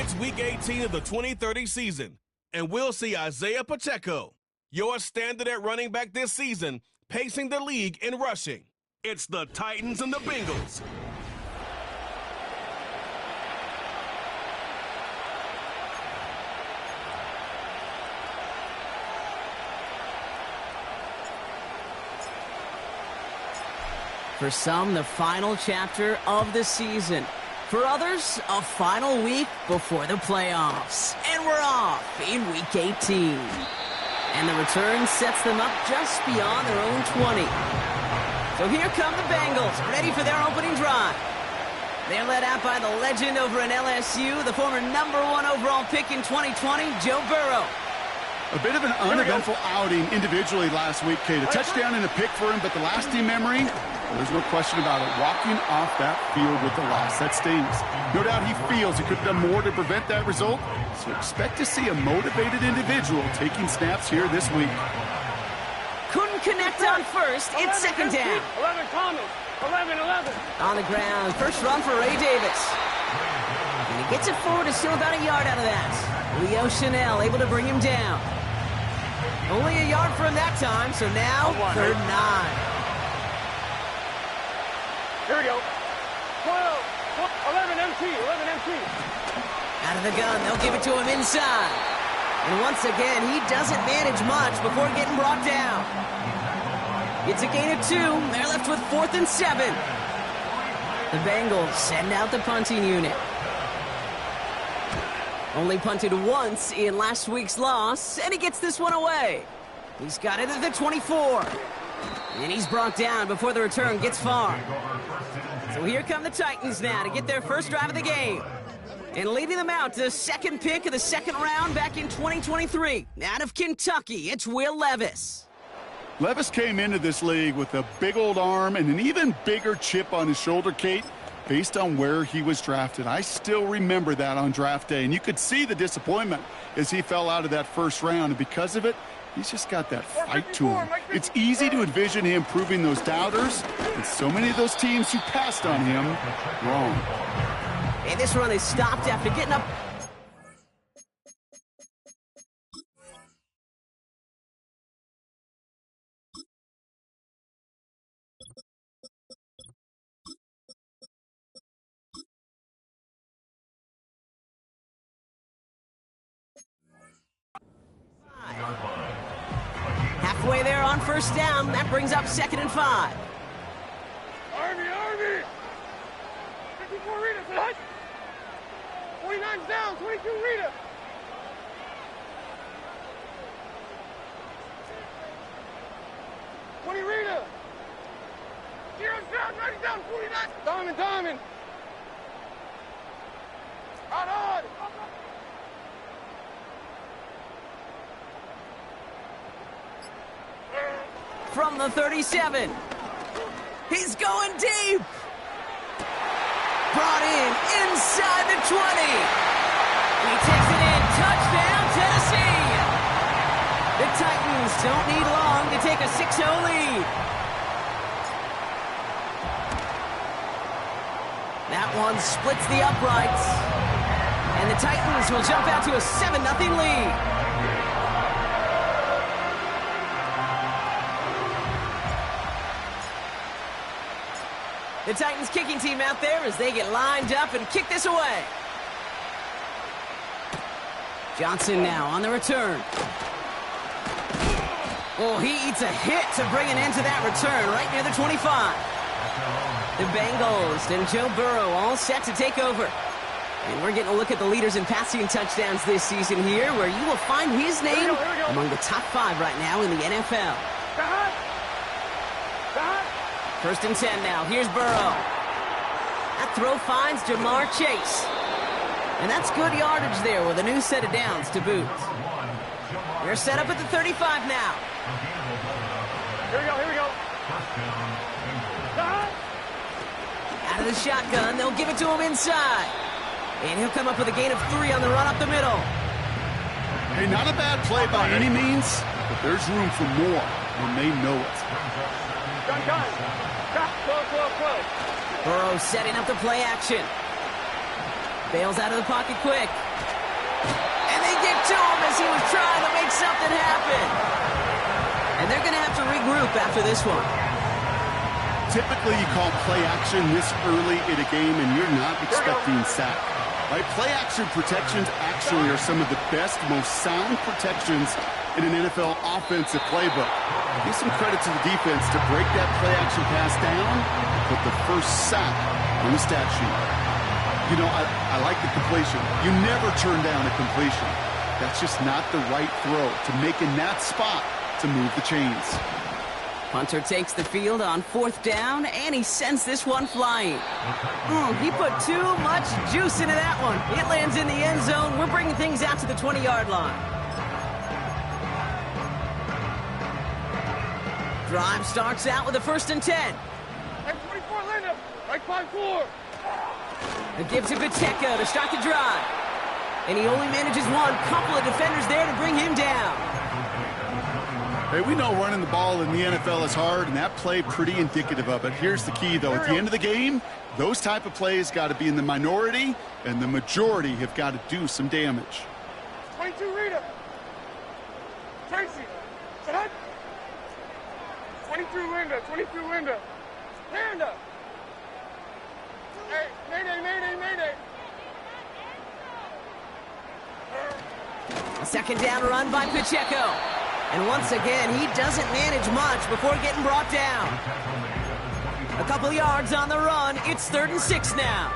It's Week 18 of the 2030 season, and we'll see Isaiah Pacheco, your standard at running back this season, pacing the league in rushing. It's the Titans and the Bengals. For some, the final chapter of the season. For others, a final week before the playoffs. And we're off in Week 18. And the return sets them up just beyond their own 20. So here come the Bengals, ready for their opening drive. They're led out by the legend over in LSU, the former #1 overall pick in 2020, Joe Burrow. A bit of an uneventful outing individually last week, Kate. A touchdown and a pick for him, but the lasting memory, there's no question about it. Walking off that field with the loss, that stings. No doubt he feels he could have done more to prevent that result, so expect to see a motivated individual taking snaps here this week. Couldn't connect on first. It's second down. 11 Thomas. 11. On the ground. First run for Ray Davis. And he gets it forward to still about a yard out of that. Leo Chanel able to bring him down. Only a yard for him that time, so now 3rd and 9. Here we go. 11 MT. Out of the gun, they'll give it to him inside. And once again, he doesn't manage much before getting brought down. It's a gain of 2. They're left with 4th and 7. The Bengals send out the punting unit. Only punted once in last week's loss, and he gets this one away. He's got it at the 24. And he's brought down before the return gets far. So here come the Titans now to get their first drive of the game. And leading them out to the second pick of the second round back in 2023. Out of Kentucky, it's Will Levis. Levis came into this league with a big old arm and an even bigger chip on his shoulder, Kate, based on where he was drafted. I still remember that on draft day, and you could see the disappointment as he fell out of that first round, and because of it, he's just got that fight to him. It's easy to envision him proving those doubters, and so many of those teams who passed on him wrong. And this run is stopped after getting up. Halfway there on first down. That brings up 2nd and 5. Army. 54 Rita, son. 49's down. 22 Rita. Rita. Zero's down. 90 down. 49. Diamond. Out. From the 37. He's going deep. Brought in inside the 20. He takes it in. Touchdown, Tennessee. The Titans don't need long to take a 6-0 lead. That one splits the uprights. And the Titans will jump out to a 7-0 lead. The Titans kicking team out there as they get lined up and kick this away. Johnson now on the return. Oh, he eats a hit to bring an end to that return right near the 25. The Bengals and Joe Burrow all set to take over. And we're getting a look at the leaders in passing touchdowns this season here, where you will find his name among the top 5 right now in the NFL. 1st and 10 now. Here's Burrow. That throw finds Jamar Chase. And that's good yardage there with a new set of downs to boot. They're set up at the 35 now. Here we go. Out of the shotgun, they'll give it to him inside. And he'll come up with a gain of 3 on the run up the middle. Hey, not a bad play by any means, but there's room for more when they know it. Gun. Close. Burrow setting up the play action. Bails out of the pocket quick. And they get to him as he was trying to make something happen. And they're going to have to regroup after this one. Typically, you call play action this early in a game, and you're not expecting sack. Right? Play action protections actually are some of the best, most sound protections in an NFL offensive playbook. Give some credit to the defense to break that play action pass down and put the first sack on the stat sheet. You know, I like the completion. You never turn down a completion. That's just not the right throw to make in that spot to move the chains. Hunter takes the field on 4th down, and he sends this one flying. He put too much juice into that one. It lands in the end zone. We're bringing things out to the 20-yard line. Drive starts out with a 1st and 10. Right 24, Linda. Right 5-4. It gives to Pacheco to start the drive. And he only manages one. Couple of defenders there to bring him down. Hey, we know running the ball in the NFL is hard, and that play pretty indicative of it. Here's the key, though. At the end of the game, those type of plays got to be in the minority, and the majority have got to do some damage. 22, Rita. Tracy. Set. 22, Linda. 22, Linda. Linda. Hey, mayday, mayday, mayday. A 2nd down run by Pacheco. And once again, he doesn't manage much before getting brought down. A couple yards on the run. It's 3rd and 6 now.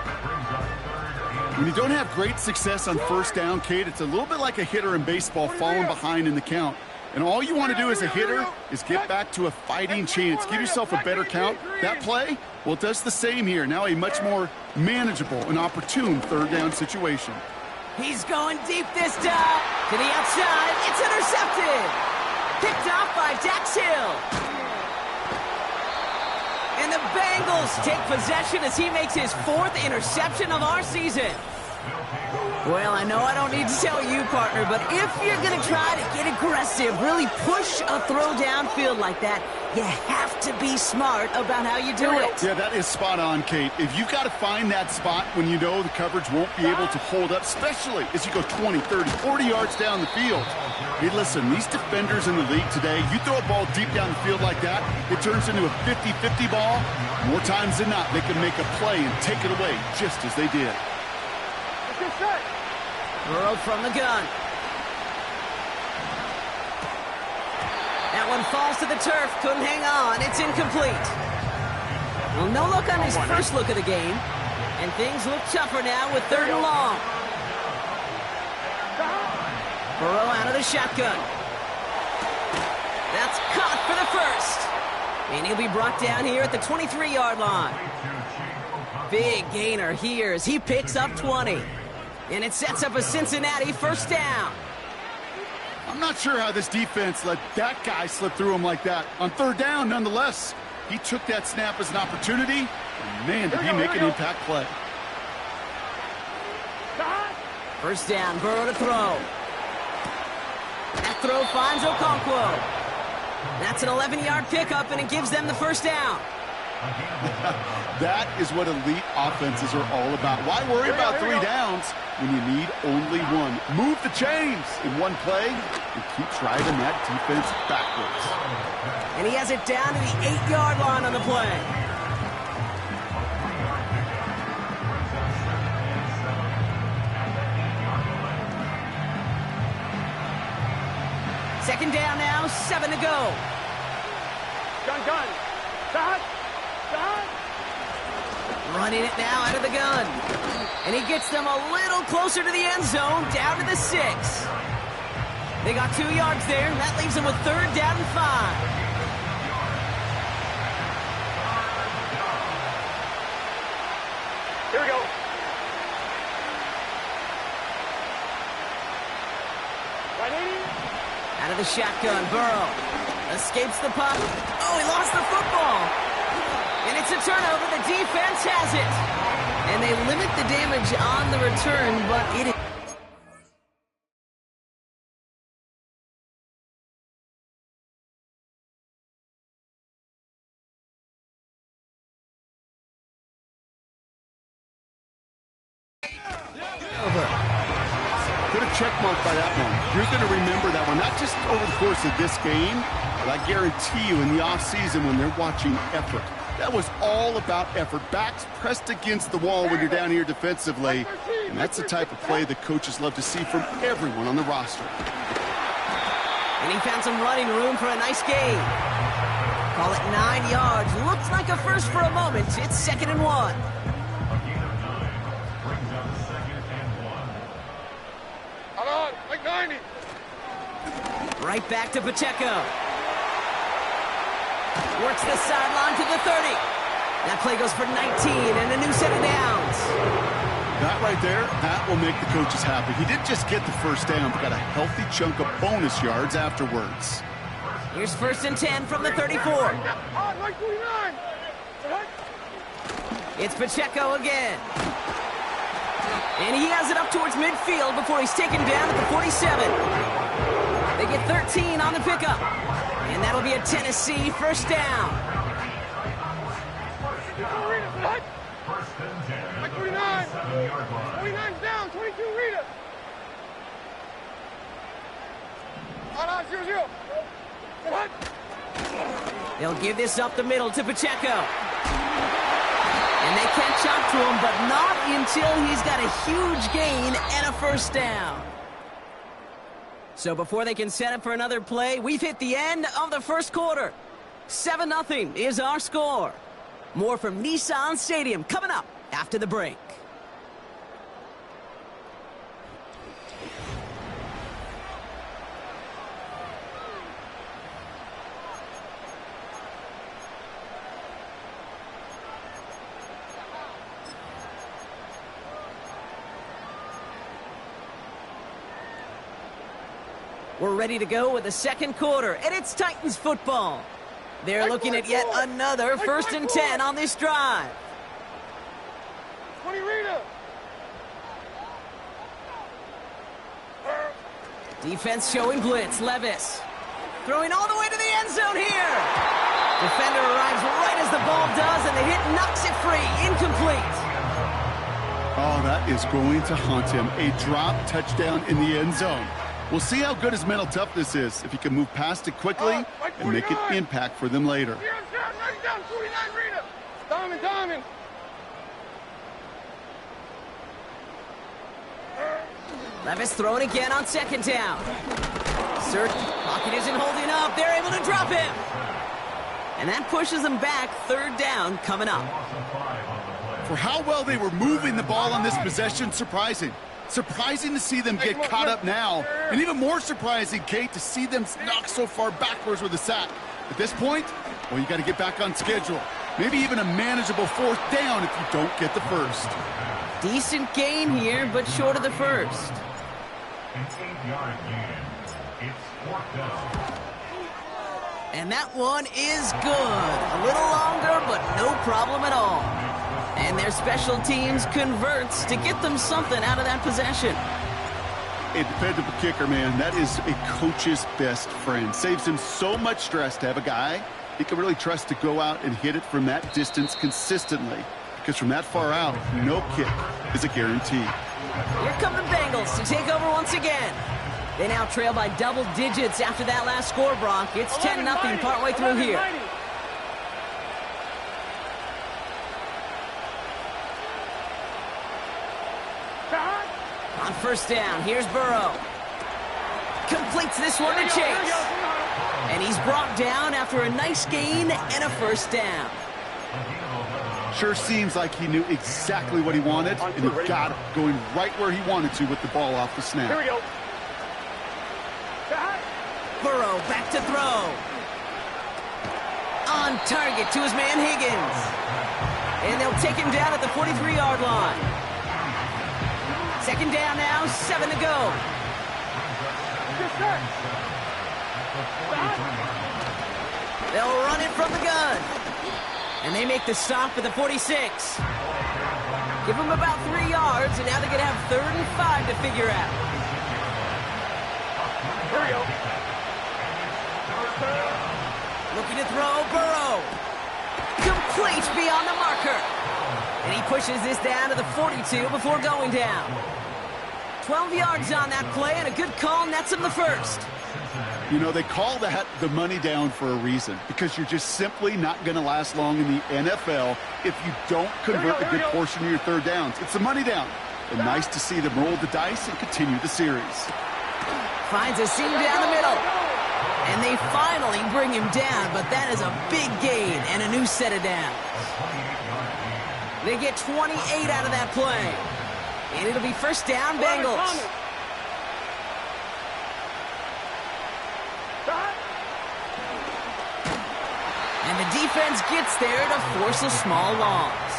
When you don't have great success on 1st down, Kate, it's a little bit like a hitter in baseball falling behind in the count. And all you want to do as a hitter is get back to a fighting chance. Give yourself a better count. That play, well, it does the same here. Now a much more manageable and opportune 3rd down situation. He's going deep this time. To the outside. It's intercepted. Picked off by Dax Hill. And the Bengals take possession as he makes his 4th interception of our season. Well, I know I don't need to tell you, partner, but if you're going to try to get aggressive, really push a throw downfield like that, you have to be smart about how you do it. Yeah, that is spot on, Kate. If you've got to find that spot when you know the coverage won't be able to hold up, especially as you go 20, 30, 40 yards down the field. Hey, listen, these defenders in the league today, you throw a ball deep down the field like that, it turns into a 50-50 ball. More times than not, they can make a play and take it away just as they did. Burrow from the gun. That one falls to the turf. Couldn't hang on. It's incomplete. Well, no look on his first look of the game. And things look tougher now with 3rd and long. Burrow out of the shotgun. That's caught for the 1st. And he'll be brought down here at the 23-yard line. Big gainer here as he picks up 20. And it sets up a Cincinnati 1st down. I'm not sure how this defense let that guy slip through him like that. On 3rd down, nonetheless, he took that snap as an opportunity. And man, did he make an impact play. 1st down, Burrow to throw. That throw finds Okonkwo. That's an 11-yard pickup, and it gives them the 1st down. That is what elite offenses are all about. Why worry about 3 downs when you need only one? Move the chains in one play and keep driving that defense backwards. And he has it down to the 8-yard line on the play. Second down now, 7 to go. Gun. Stop. Running it now out of the gun. And he gets them a little closer to the end zone, down to the 6. They got 2 yards there, and that leaves them with 3rd down and 5. Here we go. Out of the shotgun, Burrow escapes the puck. Oh, he lost the football. And it's a turnover. The defense has it. And they limit the damage on the return, but it is... check mark by that one. You're going to remember that one, not just over the course of this game, but I guarantee you in the offseason when they're watching effort. That was all about effort. Backs pressed against the wall when you're down here defensively. And that's the type of play the coaches love to see from everyone on the roster. And he found some running room for a nice gain. Call it 9 yards. Looks like a first for a moment. It's 2nd and 1. Hold on, like 90. Right back to Pacheco. Works the sideline to the 30. That play goes for 19 and a new set of downs. That right there, that will make the coaches happy. He didn't just get the first down, but got a healthy chunk of bonus yards afterwards. Here's 1st and 10 from the 34. Like 49. It's Pacheco again. And he has it up towards midfield before he's taken down at the 47. They get 13 on the pickup. And that'll be a Tennessee first down. Like 49. 49's down. 22, read it. Hold on, 0-0. What? They'll give this up the middle to Pacheco. And they catch up to him, but not until he's got a huge gain and a first down. So before they can set up for another play, we've hit the end of the first quarter. 7-0 is our score. More from Nissan Stadium coming up after the break. We're ready to go with the second quarter, and it's Titans football. They're looking at yet another 1st and 10 on this drive. 20, Rita. Defense showing blitz. Levis throwing all the way to the end zone here. Defender arrives right as the ball does, and the hit knocks it free. Incomplete. Oh, that is going to haunt him. A drop touchdown in the end zone. We'll see how good his mental toughness is, if he can move past it quickly and make an impact for them later. Down, 49, Rita. Diamond. Levis throwing again on 2nd down. Pocket isn't holding up. They're able to drop him. And that pushes them back. 3rd down coming up. For how well they were moving the ball on this possession, surprising. Surprising to see them get caught up now. And even more surprising, Kate, to see them knock so far backwards with a sack. At this point, well, you got to get back on schedule. Maybe even a manageable 4th down if you don't get the first. Decent gain here, but short of the first. And that one is good. A little longer, but no problem at all. And their special teams converts to get them something out of that possession. A dependable kicker, man, that is a coach's best friend. Saves him so much stress to have a guy he can really trust to go out and hit it from that distance consistently. Because from that far out, no kick is a guarantee. Here come the Bengals to take over once again. They now trail by double digits after that last score, Brock. It's 10-0 partway through here. On 1st down, here's Burrow. Completes this one to Chase. And he's brought down after a nice gain and a 1st down. Sure seems like he knew exactly what he wanted, and he got it, going right where he wanted to with the ball off the snap. Here we go. Burrow back to throw. On target to his man Higgins. And they'll take him down at the 43-yard line. 2nd down now, 7 to go. They'll run it from the gun. And they make the stop at the 46. Give them about 3 yards, and now they're going to have 3rd and 5 to figure out. Here we go. Looking to throw, Burrow. Complete beyond the marker. And he pushes this down to the 42 before going down. 12 yards on that play, and a good call nets him the first. You know, they call that the money down for a reason, because you're just simply not going to last long in the NFL if you don't convert a good portion of your third downs. It's the money down. And nice to see them roll the dice and continue the series. Finds a seam down the middle. And they finally bring him down, but that is a big gain and a new set of downs. They get 28 out of that play. And it'll be first down, Bengals. And the defense gets there to force a small loss.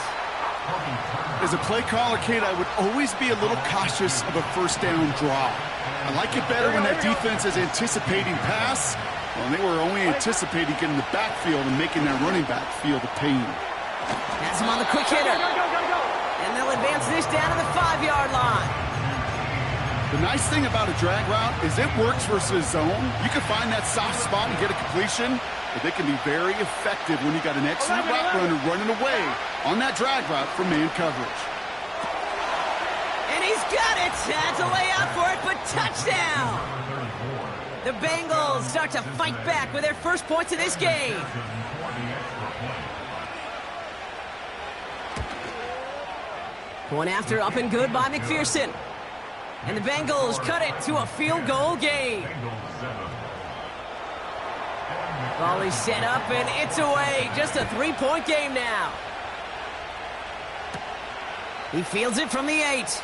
As a play caller, Kate, I would always be a little cautious of a first down draw. I like it better when that defense is anticipating pass. Well, they were only anticipating getting the backfield and making that running back feel the pain. Has him on the quick hitter. And they'll advance this down to the 5-yard line. The nice thing about a drag route is it works versus zone. You can find that soft spot and get a completion, but they can be very effective when you got an excellent route runner running away on that drag route from man coverage. And he's got it. Had to lay out for it, but touchdown. The Bengals start to fight back with their first points of this game. Point after up and good by McPherson. And the Bengals cut it to a field goal game. Ball is set up and it's away. Just a 3-point game now. He fields it from the 8.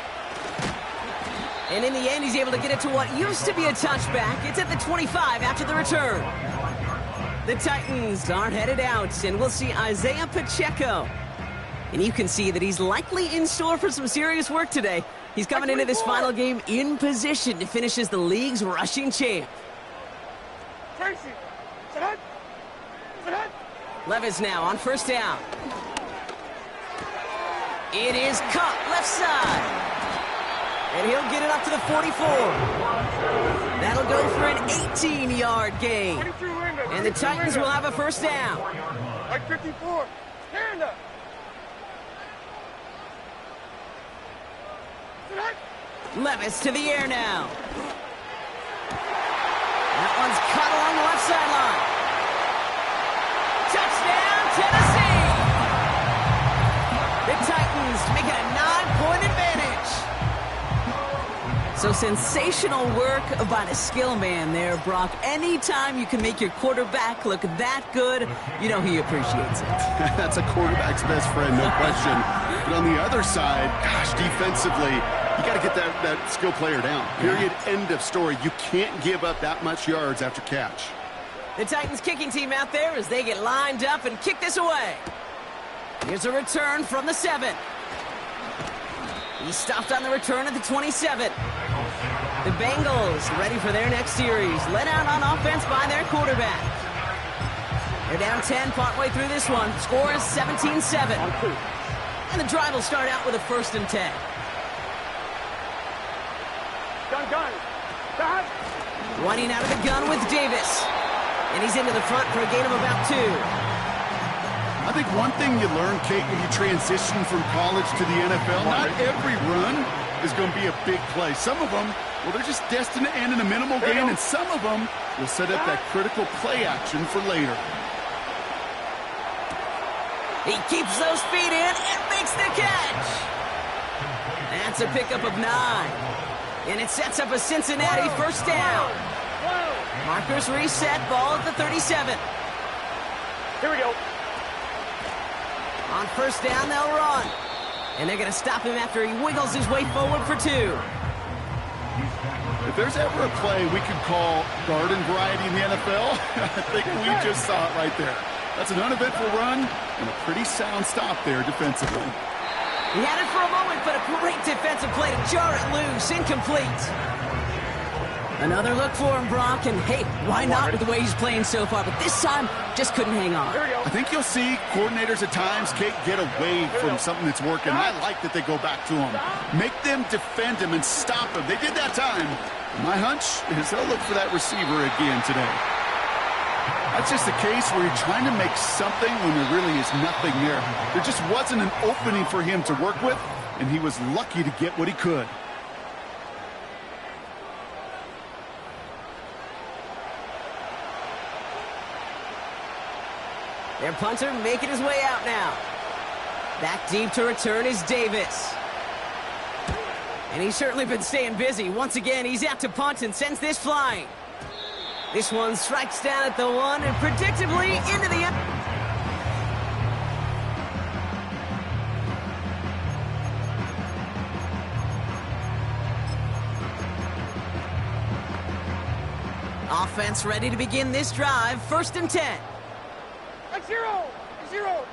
And in the end, he's able to get it to what used to be a touchback. It's at the 25 after the return. The Titans aren't headed out, and we'll see Isaiah Pacheco. And you can see that he's likely in store for some serious work today. He's coming into this final game in position to finish as the league's rushing champ. Levis now on first down. It is caught left side. And he'll get it up to the 44. That'll go for an 18-yard gain. And the Titans will have a first down. Like 54. Stand up. Levis to the air now. That one's caught along the left sideline. Touchdown, Tennessee! The Titans make it a 9-point advantage. So sensational work by the skill man there, Brock. Anytime you can make your quarterback look that good, you know he appreciates it. That's a quarterback's best friend, no question. But on the other side, gosh, defensively, you got to get that skill player down. Period. End of story. You can't give up that much yards after catch. The Titans kicking team out there as they get lined up and kick this away. Here's a return from the 7. He stopped on the return at the 27. The Bengals ready for their next series. Let out on offense by their quarterback. They're down 10 partway through this one. Score is 17-7. And the drive will start out with a 1st and 10. Gun. Stop. Running out of the gun with Davis. And he's into the front for a gain of about 2. I think one thing you learn, Kate, when you transition from college to the NFL, not every run is going to be a big play. Some of them, well, they're just destined to end in a minimal gain, and some of them will set up that critical play action for later. He keeps those feet in and makes the catch. That's a pickup of 9. And it sets up a Cincinnati first down. Markers reset, ball at the 37. Here we go. On first down, they'll run. And they're going to stop him after he wiggles his way forward for 2. If there's ever a play we could call garden variety in the NFL, I think we just saw it right there. That's an uneventful run and a pretty sound stop there defensively. He had it for a moment, but a great defensive play to jar it loose. Incomplete. Another look for him, Brock, and hey, why not with the way he's playing so far? But this time, just couldn't hang on. I think you'll see coordinators at times, Kate, get away from something that's working. I like that they go back to him. Make them defend him and stop him. They did that time. My hunch is they'll look for that receiver again today. That's just the case where you're trying to make something when there really is nothing there. There just wasn't an opening for him to work with, and he was lucky to get what he could. Their punter making his way out now. Back deep to return is Davis. And he's certainly been staying busy. Once again, he's out to punt and sends this flying. This one strikes down at the 1 and predictably into the end. Offense ready to begin this drive. 1st and 10. Like zero. Zero.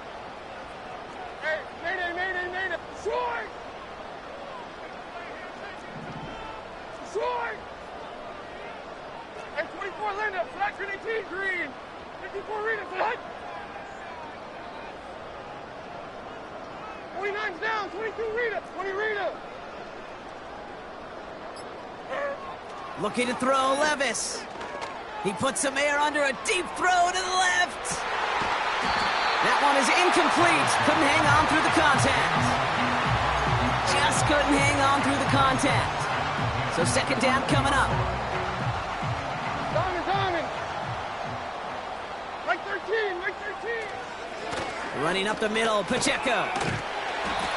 Hey, mayday. Short. Short. Hey, 24 Linda. Flat 18 green. 54 Rita. Flat. 29's down. 22 Rita. 20 Rita. Looking to throw Levis. He puts some air under a deep throw to the left. That one is incomplete. Couldn't hang on through the contact. Just couldn't hang on through the contact. So 2nd down coming up. Diamond. Like 13. Running up the middle, Pacheco.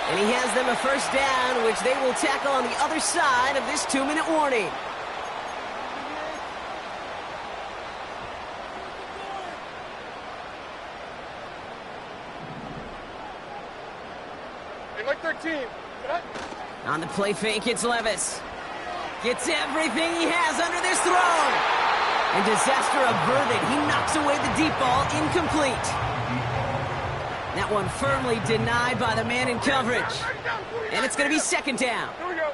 And he has them a 1st down, which they will tackle on the other side of this 2-minute warning. Like 13. On the play fake, it's Levis. Gets everything he has under this throw. And disaster averted. He knocks away the deep ball, incomplete. That one firmly denied by the man in coverage. And it's going to be 2nd down. Here we go.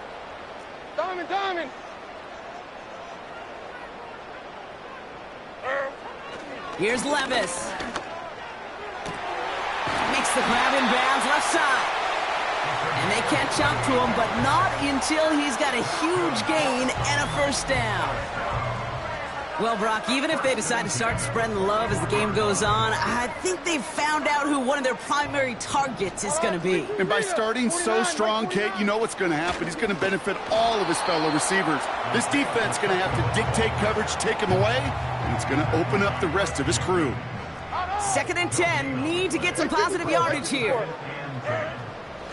Diamond. Here's Levis. Makes the grab in bounds, left side. And they catch up to him, but not until he's got a huge gain and a 1st down. Well, Brock, even if they decide to start spreading the love as the game goes on, I think they've found out who one of their primary targets is going to be. And by starting so strong, Kate, you know what's going to happen. He's going to benefit all of his fellow receivers. This defense is going to have to dictate coverage, take him away, and it's going to open up the rest of his crew. 2nd and 10, need to get some positive yardage here.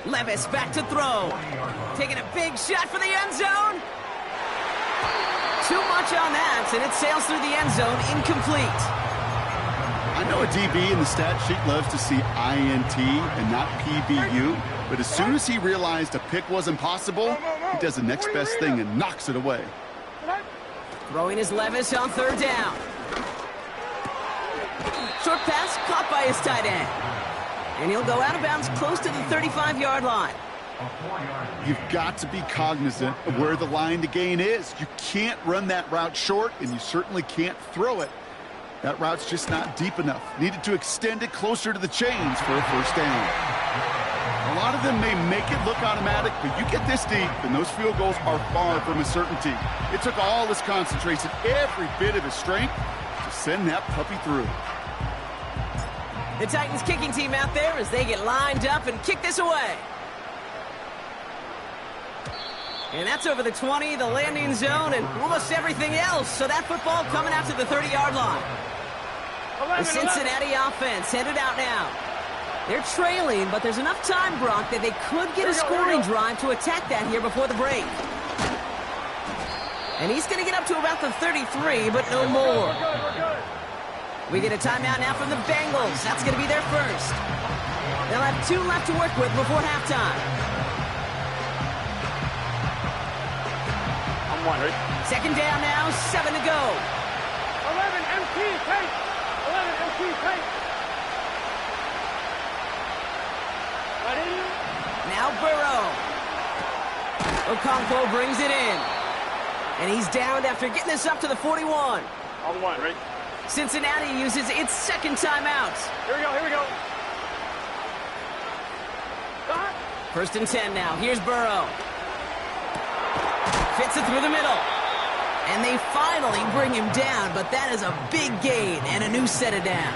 Levis back to throw. Taking a big shot for the end zone. Too much on that, and it sails through the end zone, incomplete. I know a DB in the stat sheet loves to see INT and not PBU, but as soon as he realized a pick wasn't possible, he does the next best thing and knocks it away. Throwing his Levis on 3rd down. Short pass caught by his tight end. And he'll go out of bounds close to the 35-yard line. You've got to be cognizant of where the line to gain is. You can't run that route short, and you certainly can't throw it. That route's just not deep enough. Needed to extend it closer to the chains for a 1st down. A lot of them may make it look automatic, but you get this deep, and those field goals are far from a certainty. It took all his concentration, every bit of his strength, to send that puppy through. The Titans kicking team out there as they get lined up and kick this away. And that's over the 20, the landing zone, and almost everything else. So that football coming out to the 30-yard line. The Cincinnati offense headed out now. They're trailing, but there's enough time, Brock, that they could get a scoring drive to attack that here before the break. And he's going to get up to about the 33, but no more. We get a timeout now from the Bengals. That's going to be their 1st. They'll have 2 left to work with before halftime. I'm 1, right? 2nd down now, 7 to go. 11 MT, take. 11 MT, take. Now Burrow. Okonkwo brings it in. And he's downed after getting this up to the 41. I'm 1, right? Cincinnati uses its 2nd timeout. Here we go. 1st and 10 now. Here's Burrow. Fits it through the middle. And they finally bring him down, but that is a big gain and a new set of downs.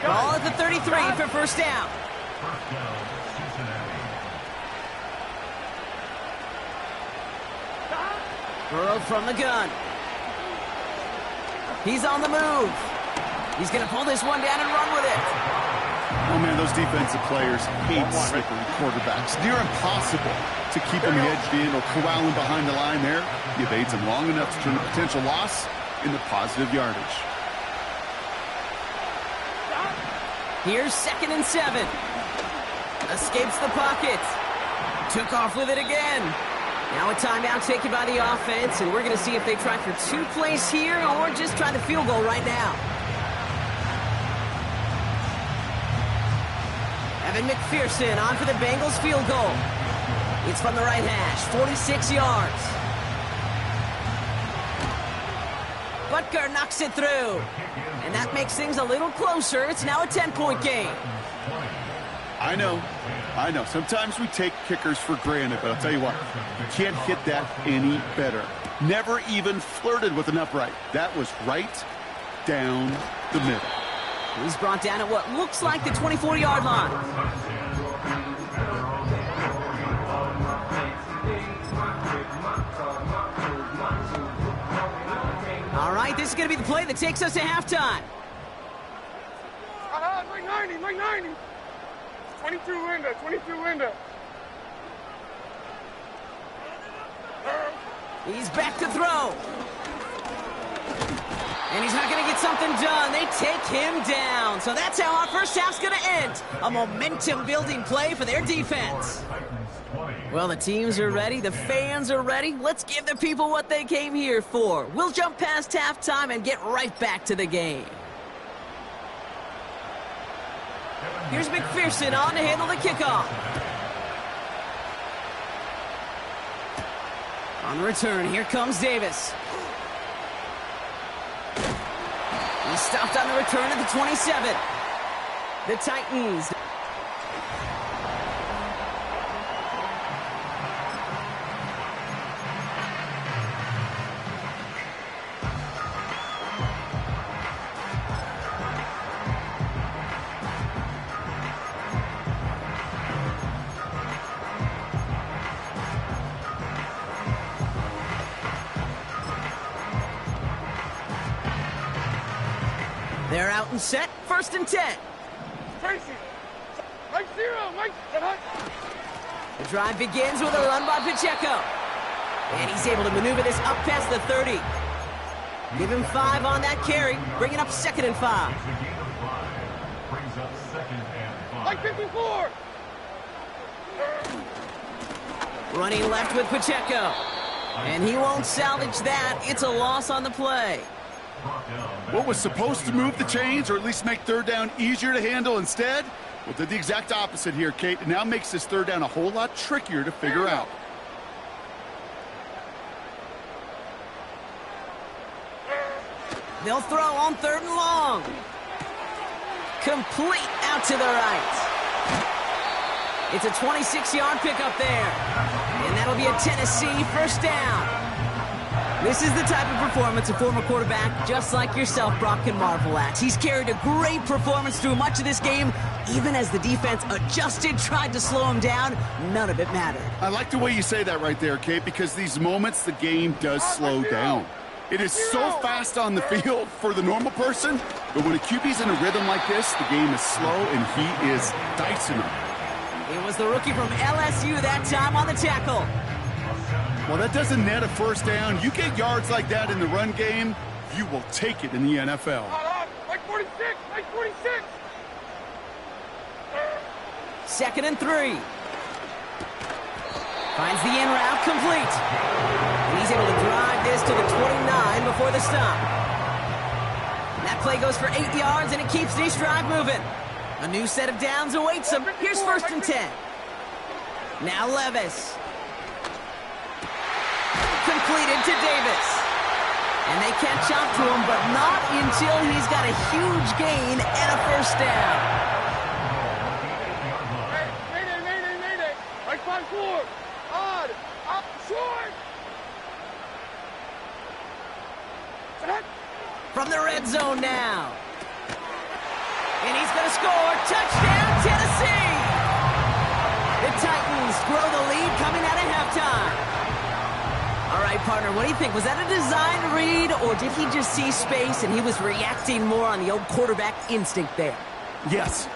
Ball at the 33 for 1st down. Burrow from the gun. He's on the move. He's going to pull this one down and run with it. Oh, man, those defensive players hate slippery quarterbacks. Near impossible to keep them hedged in or corral them behind the line there. He evades them long enough to turn a potential loss into positive yardage. Here's 2nd and 7. Escapes the pocket. Took off with it again. Now a timeout taken by the offense, and we're going to see if they try for 2 plays here or just try the field goal right now. Evan McPherson on for the Bengals field goal. It's from the right hash, 46 yards. Butker knocks it through. And that makes things a little closer. It's now a 10-point game. I know. Sometimes we take kickers for granted, but I'll tell you what, you can't hit that any better. Never even flirted with an upright. That was right down the middle. He's brought down at what looks like the 24-yard line. All right, this is going to be the play that takes us to halftime. Like 90. 22 window. He's back to throw. And he's not going to get something done. They take him down. So that's how our first half's going to end. A momentum-building play for their defense. Well, the teams are ready. The fans are ready. Let's give the people what they came here for. We'll jump past halftime and get right back to the game. Here's McPherson on to handle the kickoff. On the return, here comes Davis. He's stopped on the return at the 27. The Titans. They're out and set. 1st and 10. Tracy. Mike 0. Mike. The drive begins with a run by Pacheco. And he's able to maneuver this up past the 30. Give him 5 on that carry. Bringing up 2nd and 5. Mike 54. Running left with Pacheco. And he won't salvage that. It's a loss on the play. What was supposed to move the chains or at least make 3rd down easier to handle instead? Well, did the exact opposite here, Kate. It now makes this 3rd down a whole lot trickier to figure out. They'll throw on 3rd and long. Complete out to the right. It's a 26-yard pickup there. And that'll be a Tennessee 1st down. This is the type of performance a former quarterback just like yourself, Brock, can marvel at. He's carried a great performance through much of this game. Even as the defense adjusted, tried to slow him down, none of it mattered. I like the way you say that right there, Kate, because these moments the game does slow down. It is so fast on the field for the normal person, but when a QB's in a rhythm like this, the game is slow and he is dicing them. It was the rookie from LSU that time on the tackle. Well, that doesn't net a 1st down. You get yards like that in the run game, you will take it in the NFL. Mike 46. Mike 46. 2nd and 3. Finds the in route complete. And he's able to drive this to the 29 before the stop. That play goes for 8 yards, and it keeps this drive moving. A new set of downs awaits him. Here's 1st and 10. Now Levis. Completed to Davis. And they catch up to him, but not until he's got a huge gain and a 1st down. Mayday. Mike 5-4. Odd. Up short. From the red zone now. And he's going to score. Touchdown, Tennessee! The Titans grow the lead coming out of halftime. All right, partner, Gunner, what do you think? Was that a design read, or did he just see space and he was reacting more on the old quarterback instinct there? Yes.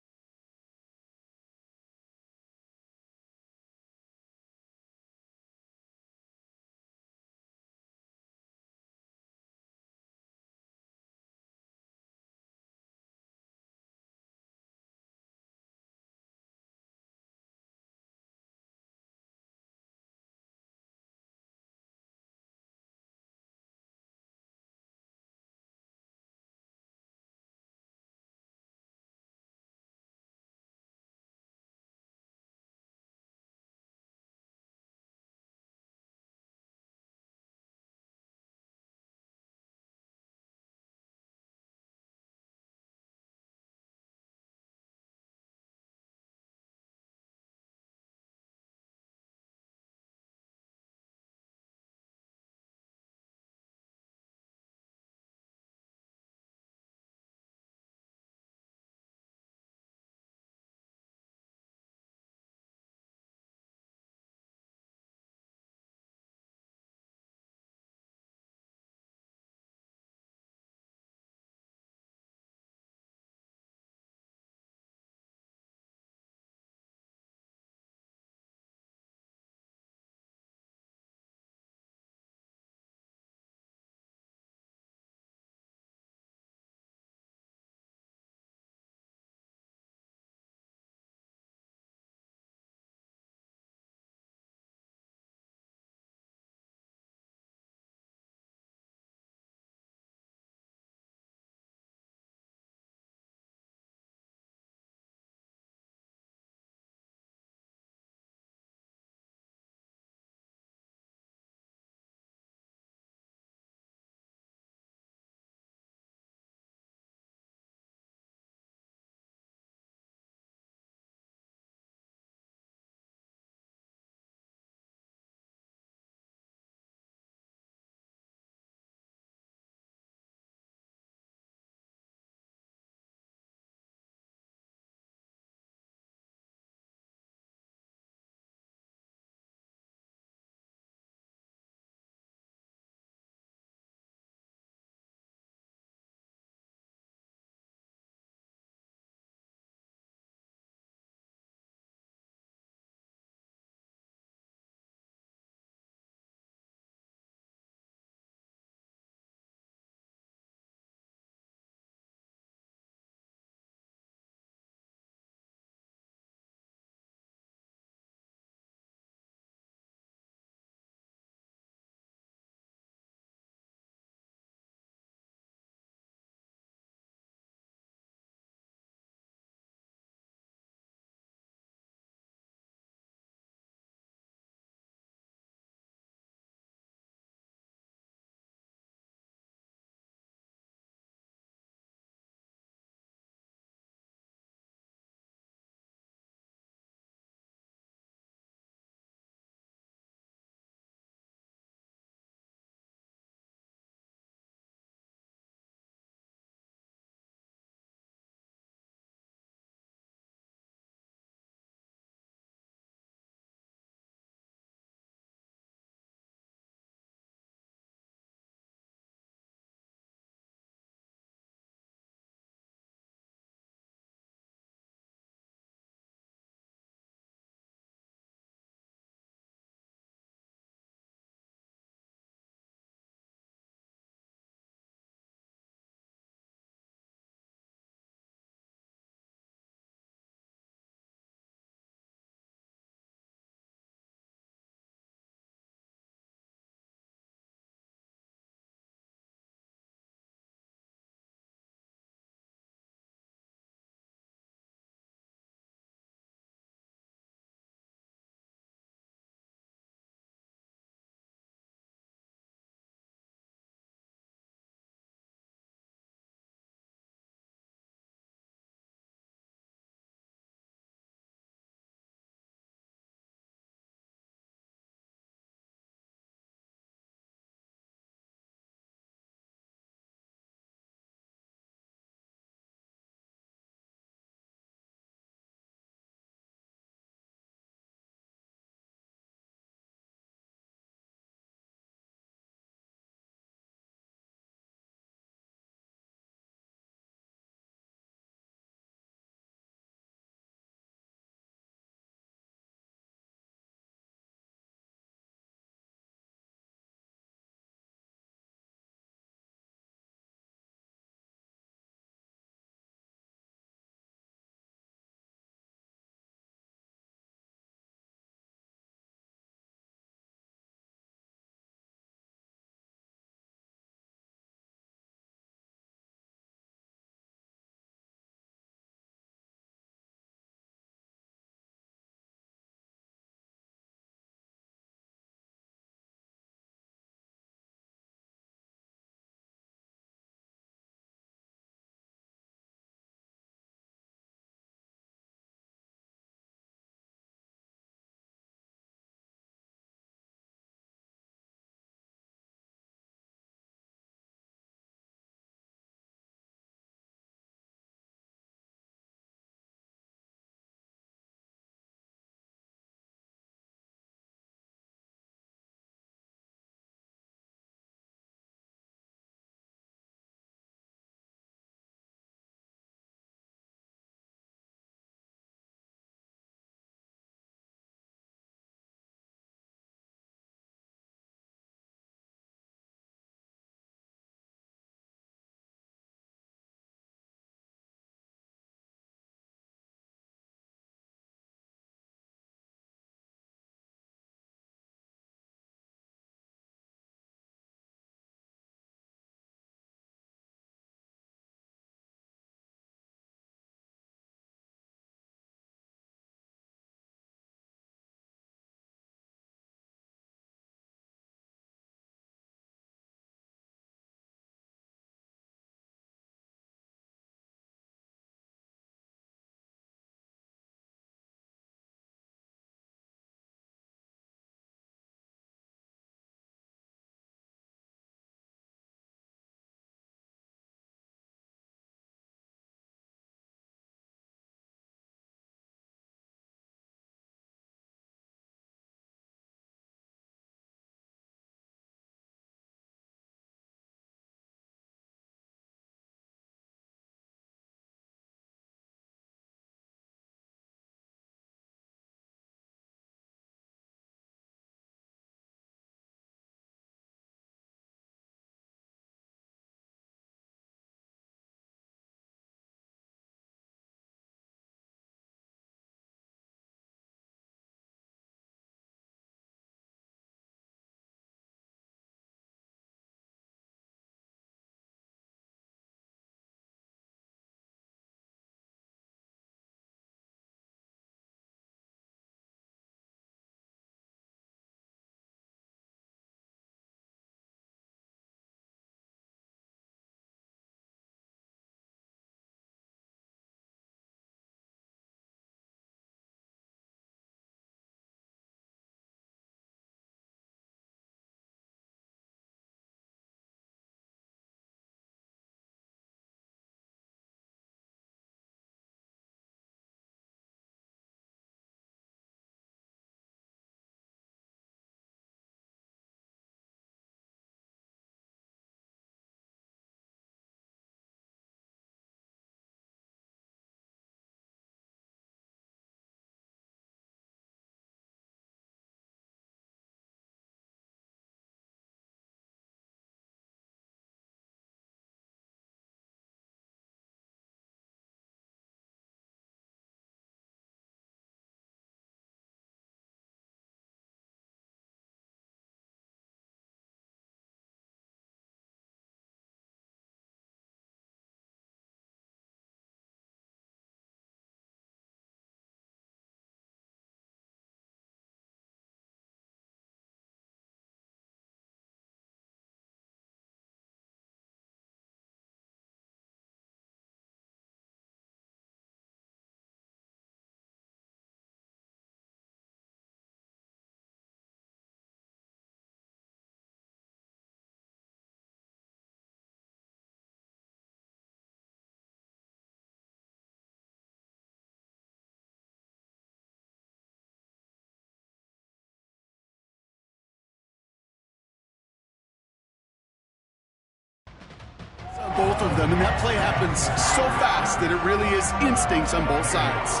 Both of them, and that play happens so fast that it really is instincts on both sides.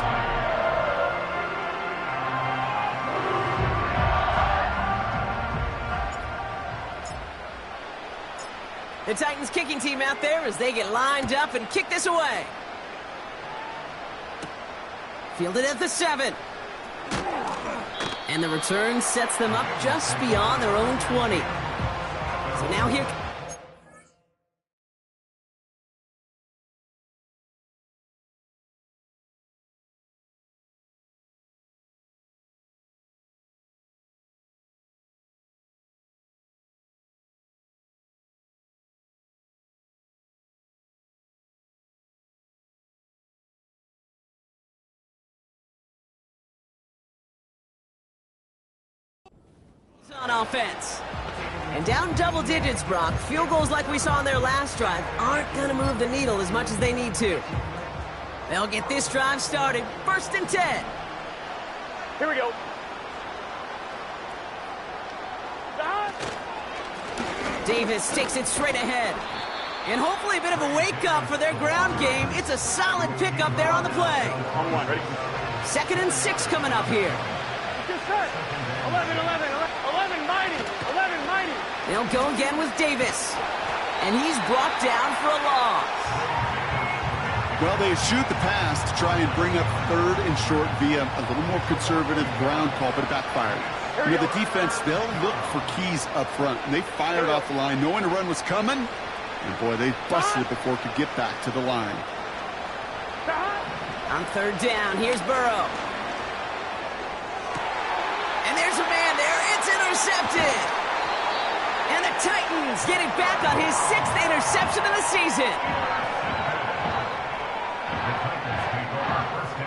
The Titans kicking team out there as they get lined up and kick this away. Fielded at the 7. And the return sets them up just beyond their own 20. So now here... on offense. And down double digits, Brock. Field goals like we saw on their last drive aren't going to move the needle as much as they need to. They'll get this drive started. 1st and 10. Here we go. Davis takes it straight ahead. And hopefully a bit of a wake-up for their ground game. It's a solid pickup there on the play. On 1, ready? 2nd and 6 coming up here. Just set. 11, mighty. 11, mighty. They'll go again with Davis. And he's brought down for a loss. Well, they shoot the pass to try and bring up 3rd and short via a little more conservative ground call, but it backfired. With the defense, they'll look for keys up front. And they fired off the line, knowing a run was coming. And boy, they busted it before it could get back to the line. On 3rd down, here's Burrow. And there's a man there. It's intercepted. And the Titans get it back on his 6th interception of the season.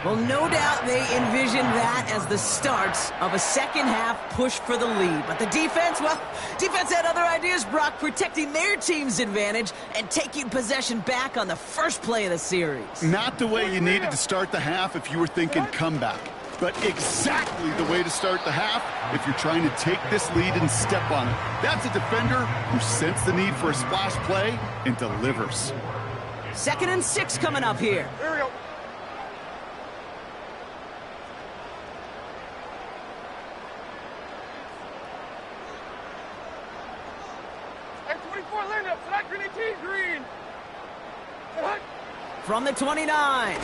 Well, no doubt they envisioned that as the start of a second-half push for the lead. But the defense, well, defense had other ideas, Brock, protecting their team's advantage and taking possession back on the first play of the series. Not the way you needed to start the half if you were thinking comeback, but exactly the way to start the half if you're trying to take this lead and step on it. That's a defender who sensed the need for a splash play and delivers. 2nd and 6 coming up here. Here we go. Green. From the 29.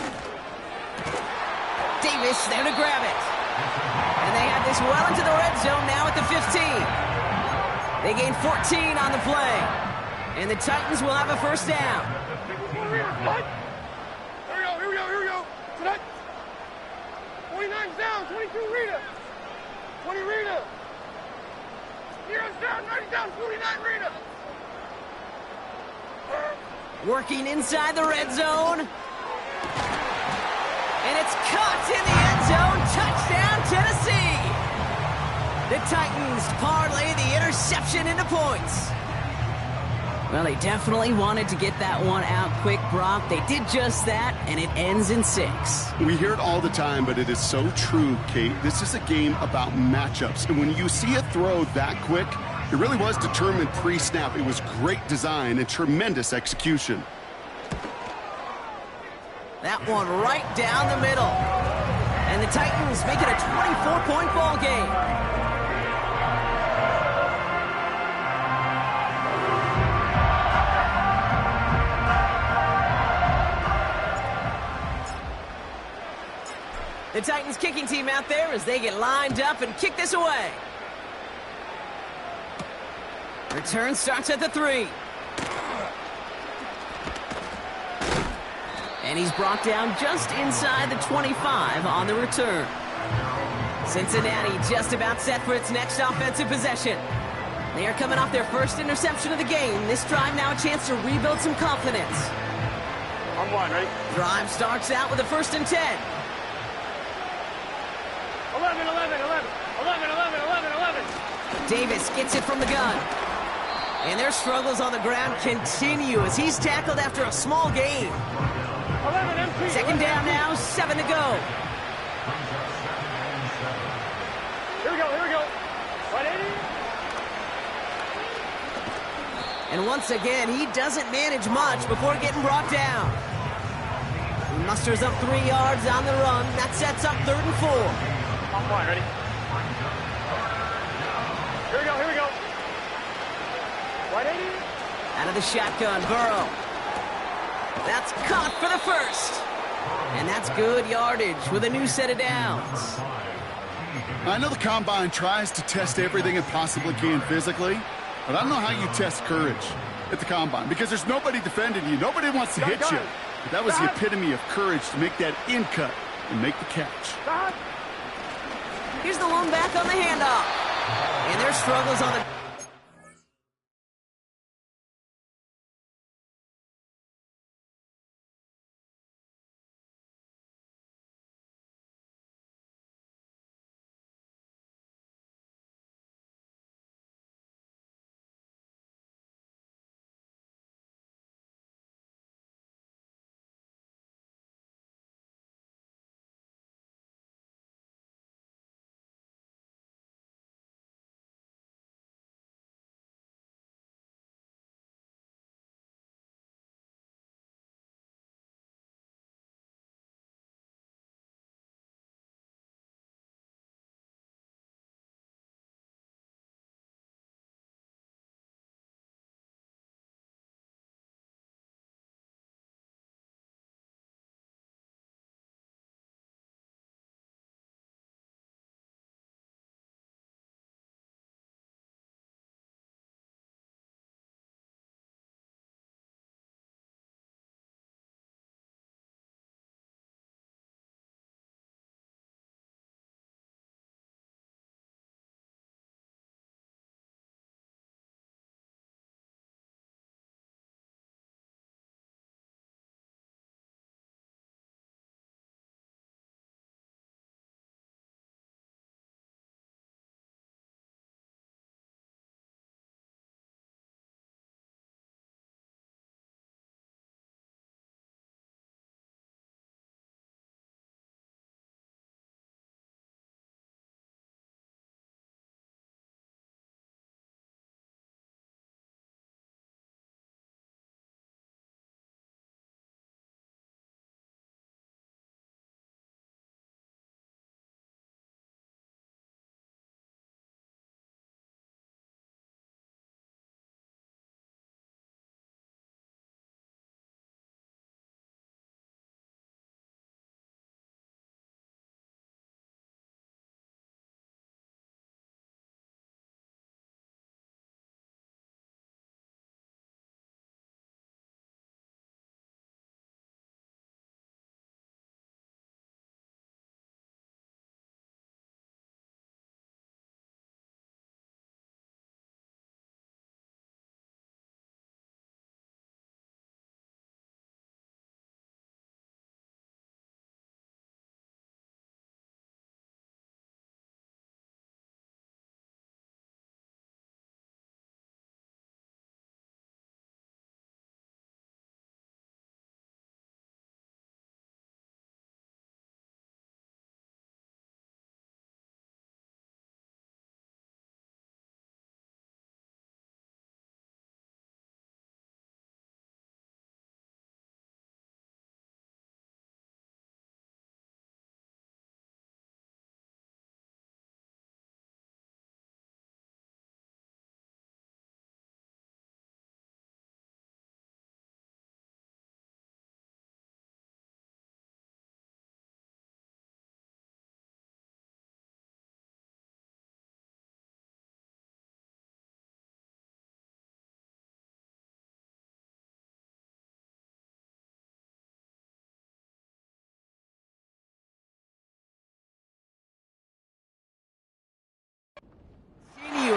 Davis there to grab it. And they have this well into the red zone now at the 15. They gain 14 on the play. And the Titans will have a 1st down. What? Here we go. Tonight. 29's down, 22 Rita. 20 Rita. Hero's down, 90 down, 49 Rita. Working inside the red zone. And it's caught in the end zone. Touchdown, Tennessee. The Titans parlay the interception into points. Well, they definitely wanted to get that one out quick, Brock. They did just that, and it ends in 6. We hear it all the time, but it is so true, Kate. This is a game about matchups. And when you see a throw that quick, it really was determined pre-snap. It was great design and tremendous execution. That one right down the middle. And the Titans make it a 24-point ball game. The Titans kicking team out there as they get lined up and kick this away. Return starts at the 3. And he's brought down just inside the 25 on the return. Cincinnati just about set for its next offensive possession. They are coming off their first interception of the game. This drive now a chance to rebuild some confidence. On 1, ready? Drive starts out with a 1st and 10. 11. Davis gets it from the gun. And their struggles on the ground continue as he's tackled after a small gain. 11 MP. 2nd down now, 7 to go. Here we go. 180. And once again, he doesn't manage much before getting brought down. He musters up 3 yards on the run. That sets up 3rd and 4. On point, ready? Here we go, here we go. 180. Out of the shotgun, Burrow. That's caught for the first. And that's good yardage with a new set of downs. I know the Combine tries to test everything it possibly can physically, but I don't know how you test courage at the Combine because there's nobody defending you. Nobody wants to hit you. But that was the epitome of courage to make that in cut and make the catch. Here's the one back on the handoff. And their struggles on the...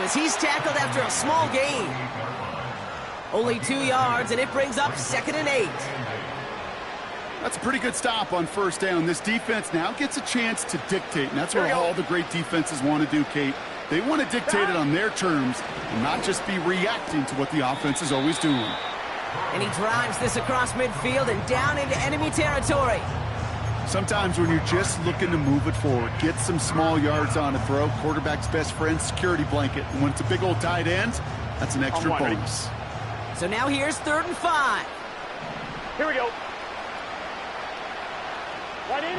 As he's tackled after a small gain. Only 2 yards, and it brings up 2nd and 8. That's a pretty good stop on 1st down. This defense now gets a chance to dictate, and that's what all the great defenses want to do, Kate. They want to dictate it on their terms and not just be reacting to what the offense is always doing. And he drives this across midfield and down into enemy territory. Sometimes when you're just looking to move it forward, get some small yards on a throw, quarterback's best friend, security blanket. And when it's a big old tight end, that's an extra bonus. So now here's 3rd and 5. Here we go. Right in.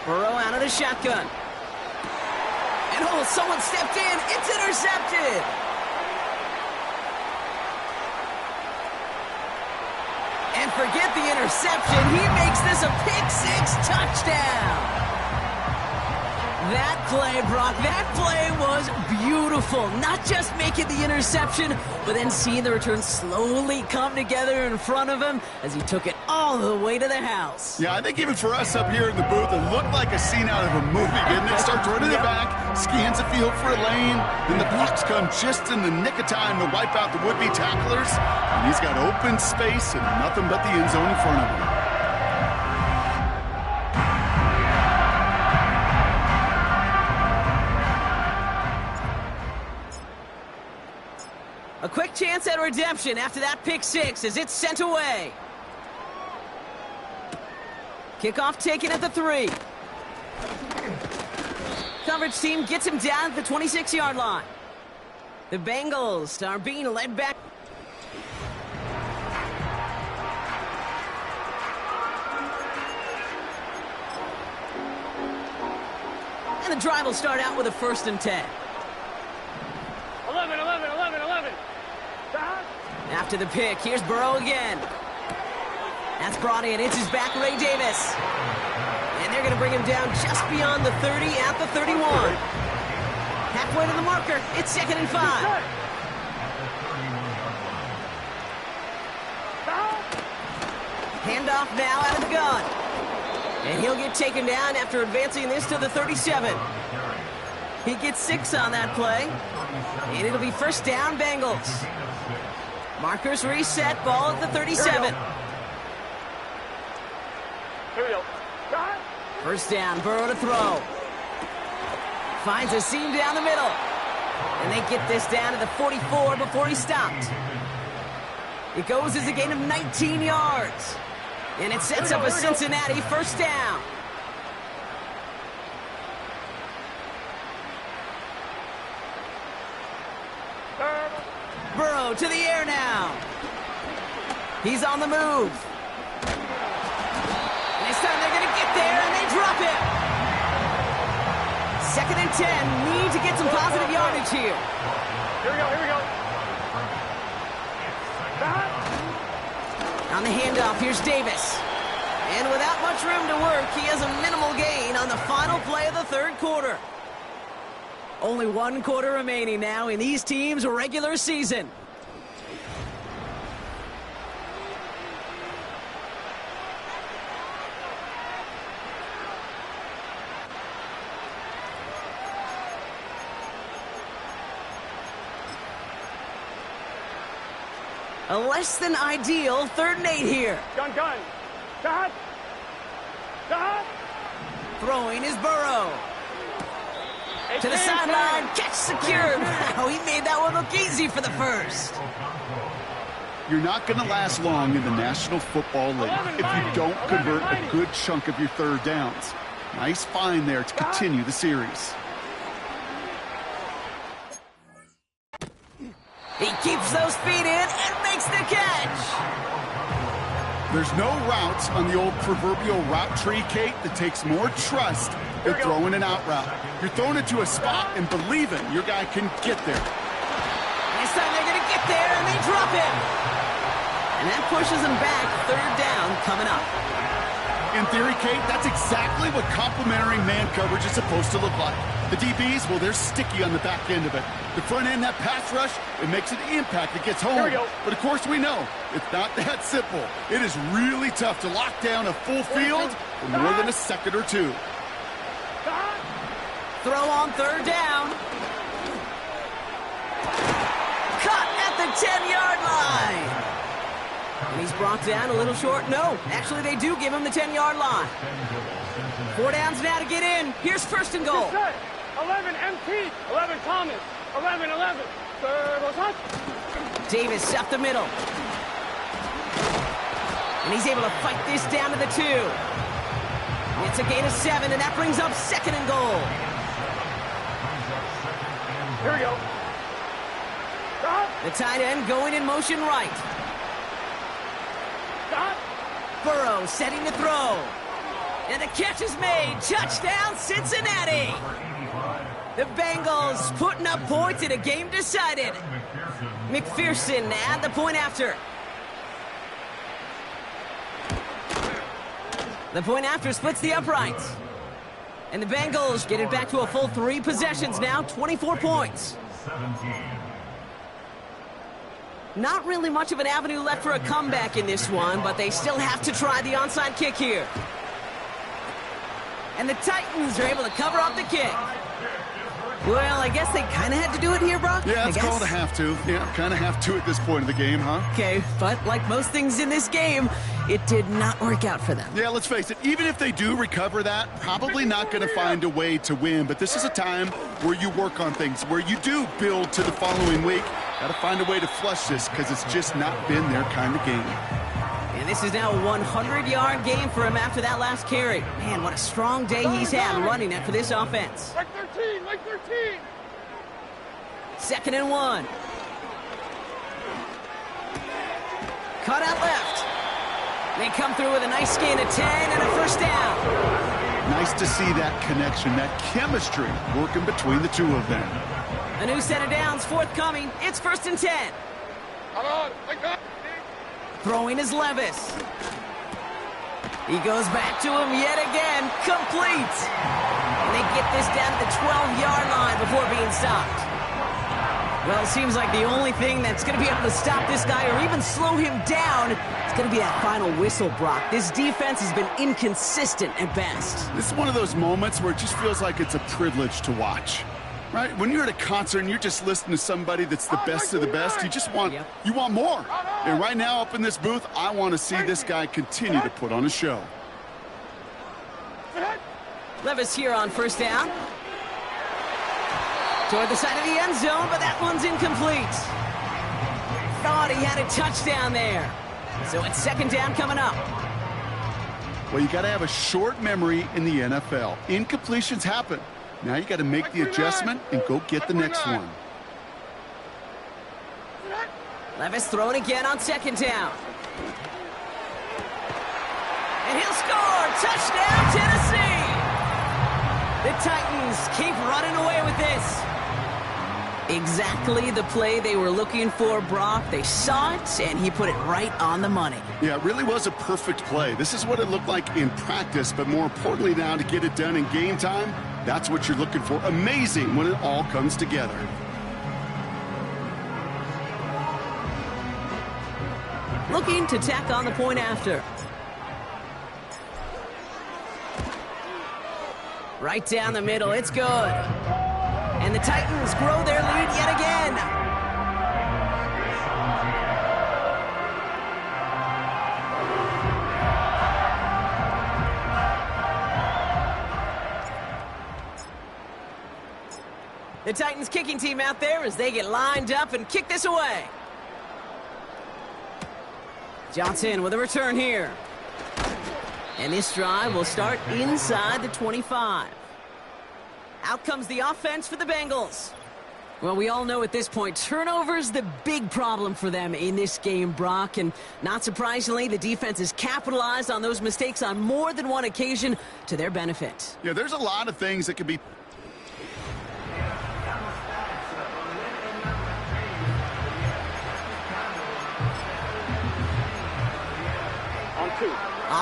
Burrow out of the shotgun. And oh, someone stepped in. It's intercepted. And forget the interception. He makes this a pick-6 touchdown. That play, Brock, that play was beautiful. Not just making the interception, but then seeing the return slowly come together in front of him as he took it all the way to the house. Yeah, I think even for us up here in the booth, it looked like a scene out of a movie, didn't it? Starts running it back, scans the field for a lane, then the blocks come just in the nick of time to wipe out the would-be tacklers, and he's got open space and nothing but the end zone in front of him. A quick chance at redemption after that pick-6 as it's sent away. Kickoff taken at the 3. Coverage team gets him down at the 26-yard line. The Bengals are being led back. And the drive will start out with a 1st and 10. 11. After the pick, here's Burrow again. That's brought in. It's his back, Ray Davis. And they're going to bring him down just beyond the 30 at the 31. Halfway to the marker. It's 2nd and 5. Handoff now out of the gun. And he'll get taken down after advancing this to the 37. He gets 6 on that play. And it'll be 1st down, Bengals. Markers reset, ball at the 37. Here we go. 1st down, Burrow to throw. Finds a seam down the middle. And they get this down to the 44 before he stopped. It goes as a gain of 19 yards. And it sets up a Cincinnati 1st down. Burrow to the air now. He's on the move. And this time they're going to get there, and they drop it. 2nd and 10. Need to get some positive yardage here. Here we go. On the handoff, here's Davis. And without much room to work, he has a minimal gain on the final play of the 3rd quarter. Only 1 quarter remaining now in these teams' regular season. A less than ideal 3rd and 8 here. Gun. Dot. Throwing is Burrow. To the sideline, catch secured. Wow, he made that one look easy for the 1st. You're not going to last long in the National Football League if you don't convert a good chunk of your 3rd downs. Nice find there to continue the series. He keeps those feet in and makes the catch. There's no routes on the old proverbial route tree, Kate, that takes more trust than throwing an out route. You're throwing it to a spot and believing your guy can get there. This time they're going to get there, and they drop him. And that pushes him back. 3rd down coming up. In theory, Kate, that's exactly what complementary man coverage is supposed to look like. The DBs, well, they're sticky on the back end of it. The front end, that pass rush, it makes an impact. It gets home. But, of course, we know it's not that simple. It is really tough to lock down a full field for more than a second or 2. Throw on 3rd down. Cut at the 10-yard line. And he's brought down a little short. No, actually they do give him the 10-yard line. 4 downs now to get in. Here's 1st and goal. 11 MT. 11 Thomas. 11. 3rd. Davis up the middle. And he's able to fight this down to the 2. It's a gain of 7, and that brings up 2nd and goal. Here we go. The tight end going in motion right. Burrow setting to throw. And the catch is made. Touchdown, Cincinnati. The Bengals putting up points in a game decided. McPherson at the point after. The point after splits the uprights. And the Bengals get it back to a full 3 possessions now, 24 points. Not really much of an avenue left for a comeback in this one, but they still have to try the onside kick here. And the Titans are able to cover up the kick. Well, I guess they kind of had to do it here, Brock. Yeah, it's called a have to. Yeah, kind of have to at this point of the game, huh? Okay, but like most things in this game, it did not work out for them. Yeah, let's face it, even if they do recover that, probably not going to find a way to win. But this is a time where you work on things, where you do build to the following week. Got to find a way to flush this because it's just not been their kind of game. And this is now a 100-yard game for him after that last carry. Man, what a strong day he's had running it for this offense. Like 13, like 13. 2nd and 1. Cut out left. They come through with a nice gain of 10 and a first down. Nice to see that connection, that chemistry working between the two of them. A new set of downs forthcoming. It's 1st and 10. Come on, like that. Throwing is Levis. He goes back to him yet again. Complete. And they get this down to the 12-yard line before being stopped. Well, it seems like the only thing that's going to be able to stop this guy or even slow him down is going to be that final whistle, Brock. This defense has been inconsistent at best. This is one of those moments where it just feels like it's a privilege to watch. Right? When you're at a concert and you're just listening to somebody that's the best of the best, you just want, you want more. And right now up in this booth, I want to see this guy continue to put on a show. Levis here on first down. Toward the side of the end zone, but that one's incomplete. Thought he had a touchdown there. So it's 2nd down coming up. Well, you got to have a short memory in the NFL. Incompletions happen. Now you got to make the adjustment and go get the next one. Levis throwing again on 2nd down. And he'll score! Touchdown, Tennessee! The Titans keep running away with this. Exactly the play they were looking for, Brock. They saw it, and he put it right on the money. Yeah, it really was a perfect play. This is what it looked like in practice, but more importantly now to get it done in game time, that's what you're looking for. Amazing when it all comes together. Looking to tack on the point after. Right down the middle, it's good. And the Titans grow their lead yet again. The Titans kicking team out there as they get lined up and kick this away. Johnson with a return here. And this drive will start inside the 25. Out comes the offense for the Bengals. Well, we all know at this point, turnovers the big problem for them in this game, Brock. And not surprisingly, the defense has capitalized on those mistakes on more than one occasion to their benefit. Yeah, there's a lot of things that could be... On 2.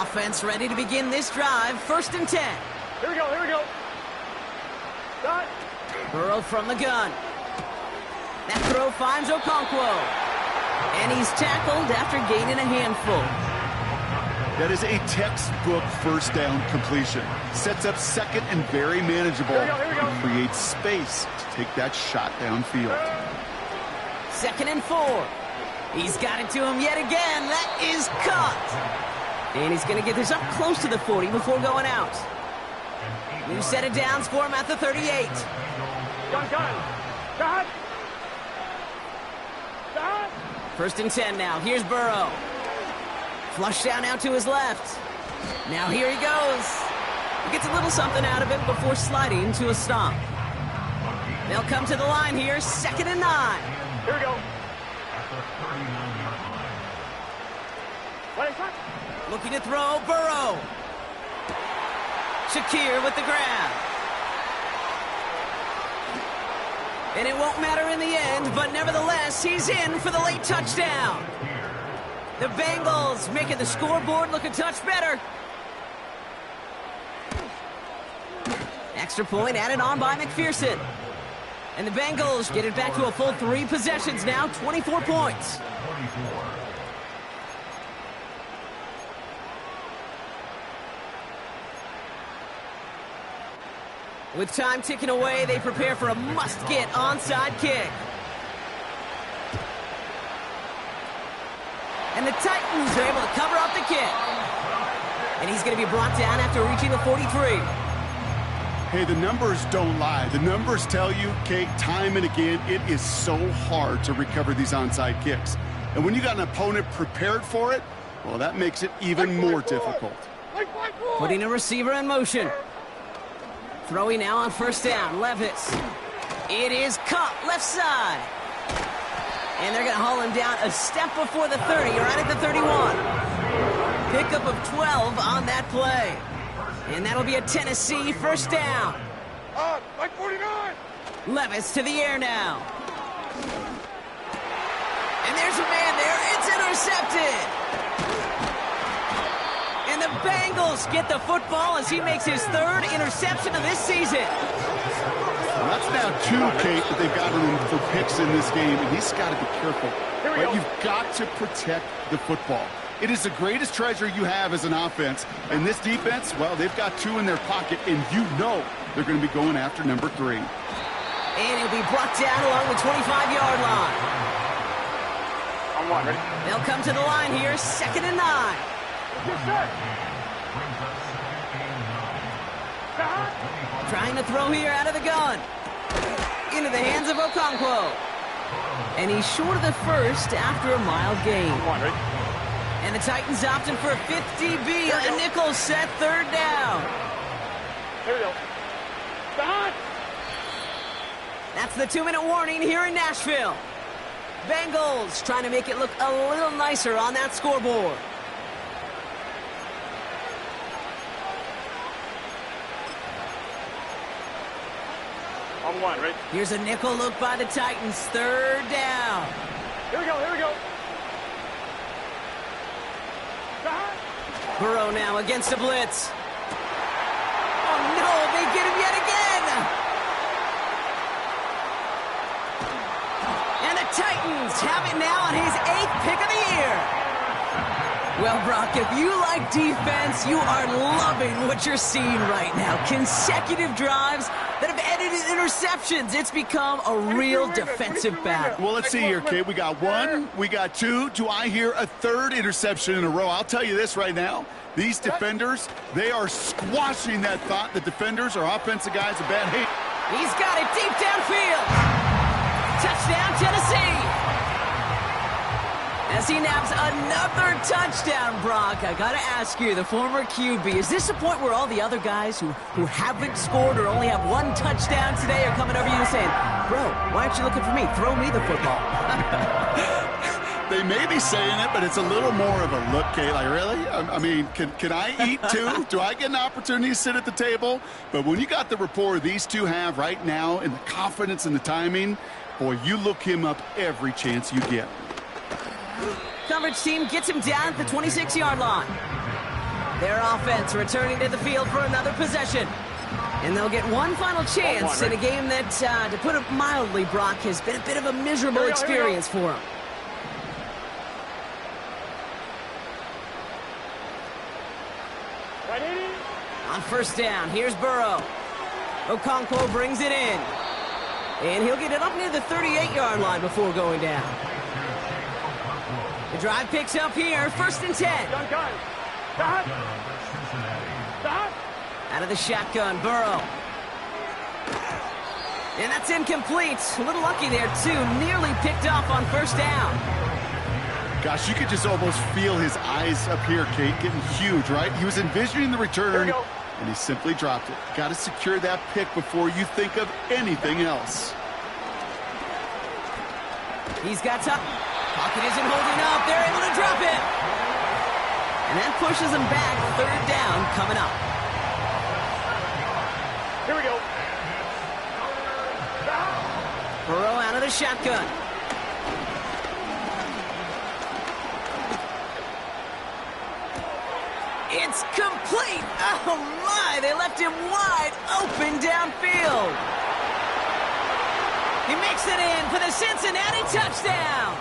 Offense ready to begin this drive. 1st and 10. Here we go, here we go. Dot. Burrow from the gun. That throw finds Okonkwo. And he's tackled after gaining a handful. That is a textbook first down completion. Sets up second and very manageable. Here we go. And creates space to take that shot downfield. 2nd and 4. He's got it to him yet again. That is caught. And he's going to get this up close to the 40 before going out. New set of downs for him at the 38. Gun. 1st and 10 now. Here's Burrow. Flush down out to his left. Now here he goes. He gets a little something out of it before sliding to a stop. They'll come to the line here. 2nd and 9. Here we go. Looking to throw, Burrow. Shakir with the grab. And it won't matter in the end, but nevertheless, he's in for the late touchdown. The Bengals making the scoreboard look a touch better. Extra point added on by McPherson. And the Bengals get it back to a full 3 possessions now, 24 points. With time ticking away, they prepare for a must-get onside kick. And the Titans are able to cover up the kick. And he's going to be brought down after reaching the 43. Hey, the numbers don't lie. The numbers tell you, Kate, time and again, it is so hard to recover these onside kicks. And when you got an opponent prepared for it, well, that makes it even more difficult. Putting a receiver in motion. Throwing now on first down, Levis. It is caught left side. And they're going to haul him down a step before the 30, right at the 31. Pickup of 12 on that play. And that'll be a Tennessee first down. Like 49. Levis to the air now. And there's a man there. It's intercepted. And the Bengals get the football as he makes his 3rd interception of this season. Well, that's now 2, Kate, that they've got him for picks in this game, and he's got to be careful. Right? You've got to protect the football. It is the greatest treasure you have as an offense. And this defense, well, they've got 2 in their pocket, and you know they're going to be going after number 3. And he'll be brought down along the 25-yard line. I'm on, ready? They'll come to the line here, 2nd and 9. Trying to throw here out of the gun. Into the hands of Okonkwo. And he's short of the first after a mild gain. And the Titans opting for a 50B, a nickel set 3rd down. Here we go. That's the 2-minute warning here in Nashville. Bengals trying to make it look a little nicer on that scoreboard. On 1, right? Here's a nickel look by the Titans, 3rd down. Here we go, here we go. Burrow now against a blitz. Oh no, they get him yet again. And the Titans have it now on his 8th pick of the year. Well, Brock, if you like defense, you are loving what you're seeing right now. Consecutive drives that have ended in interceptions. It's become a real defensive battle. Well, let's see here, Kate. We got 1, we got 2. Do I hear a 3rd interception in a row? I'll tell you this right now. These defenders, they are squashing that thought. The defenders are offensive guys a bad hate. He's got it deep downfield. Touchdown, Tennessee. As he naps another touchdown, Brock, I got to ask you, the former QB, is this a point where all the other guys who haven't scored or only have 1 touchdown today are coming over you and saying, bro, why aren't you looking for me? Throw me the football. They may be saying it, but it's a little more of a look, Kate. Like, really? I mean, can I eat too? Do I get an opportunity to sit at the table? But when you got the rapport these two have right now and the confidence and the timing, boy, you look him up every chance you get. Coverage team gets him down at the 26-yard line. Their offense returning to the field for another possession. And they'll get one final chance in a game that, to put it mildly, Brock, has been a bit of a miserable experience for him. On first down, here's Burrow. Okonkwo brings it in. And he'll get it up near the 38-yard line before going down. The drive picks up here, 1st and 10. Out of the shotgun, Burrow. And that's incomplete. A little lucky there, too. Nearly picked off on first down. Gosh, you could just almost feel his eyes up here, Kate, getting huge, right? He was envisioning the return, and he simply dropped it. Got to secure that pick before you think of anything else. He's got time. Pocket isn't holding up. They're able to drop it. And that pushes them back. Third down coming up. Here we go. Burrow out of the shotgun. It's complete. Oh, my. They left him wide open downfield. He makes it in for the Cincinnati touchdown.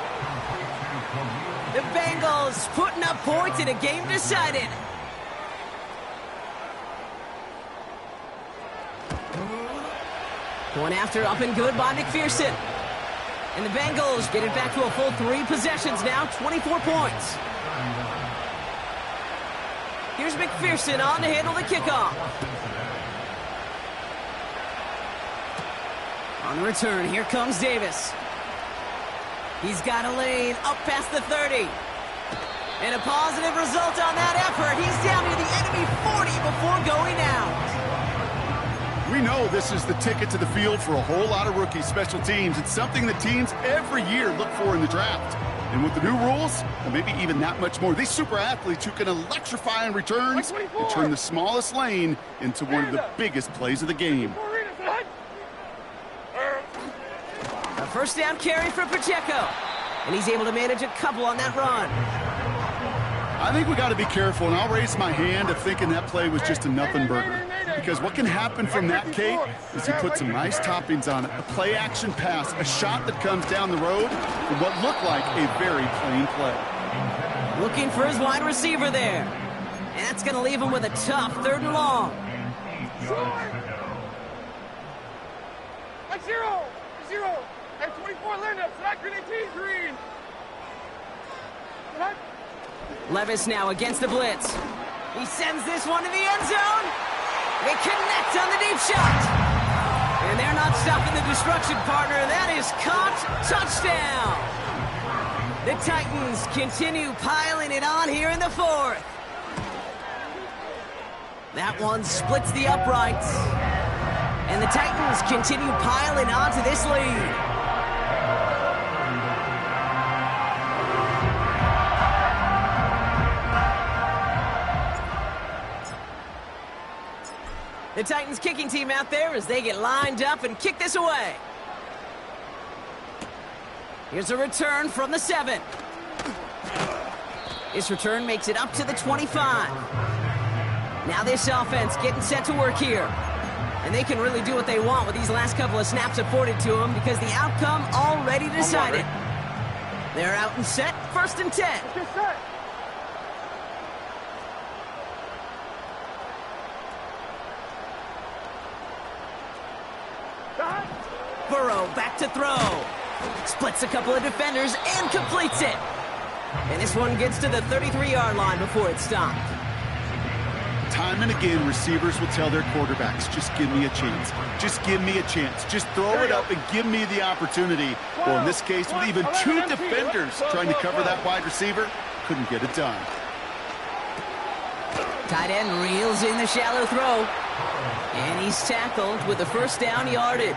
The Bengals putting up points in a game decided. Going after up and good by McPherson. And the Bengals get it back to a full 3 possessions now, 24 points. Here's McPherson on to handle the kickoff. On the return, here comes Davis. He's got a lane up past the 30. And a positive result on that effort. He's down near the enemy 40 before going out. We know this is the ticket to the field for a whole lot of rookie special teams. It's something that teams every year look for in the draft. And with the new rules, well, maybe even that much more, these super athletes who can electrify in returns and turn the smallest lane into one of the biggest plays of the game. A first down carry for Pacheco. And he's able to manage a couple on that run. I think we got to be careful, and I'll raise my hand of thinking that play was just a nothing burger. Because what can happen from that, Kate, is he put some nice toppings on it. A play-action pass, a shot that comes down the road, and what looked like a very plain play. Looking for his wide receiver there. And that's going to leave him with a tough 3rd and long. Like zero. I have 24 lineups. Select green 18 green. Levis now against the blitz. He sends this one to the end zone. They connect on the deep shot. And they're not stopping the destruction, partner. That is caught. Touchdown. The Titans continue piling it on here in the 4th. That one splits the uprights. And the Titans continue piling on to this lead. The Titans kicking team out there as they get lined up and kick this away. Here's a return from the 7. This return makes it up to the 25. Now this offense getting set to work here. And they can really do what they want with these last couple of snaps afforded to them because the outcome already decided. They're out and set, 1st and 10. Burrow back to throw. Splits a couple of defenders and completes it. And this one gets to the 33-yard line before it's stopped. Time and again, receivers will tell their quarterbacks, just give me a chance. Just give me a chance. Just throw it up and give me the opportunity. Well, in this case, with even 2 defenders trying to cover that wide receiver, couldn't get it done. Tight end reels in the shallow throw. And he's tackled with the 1st down yardage.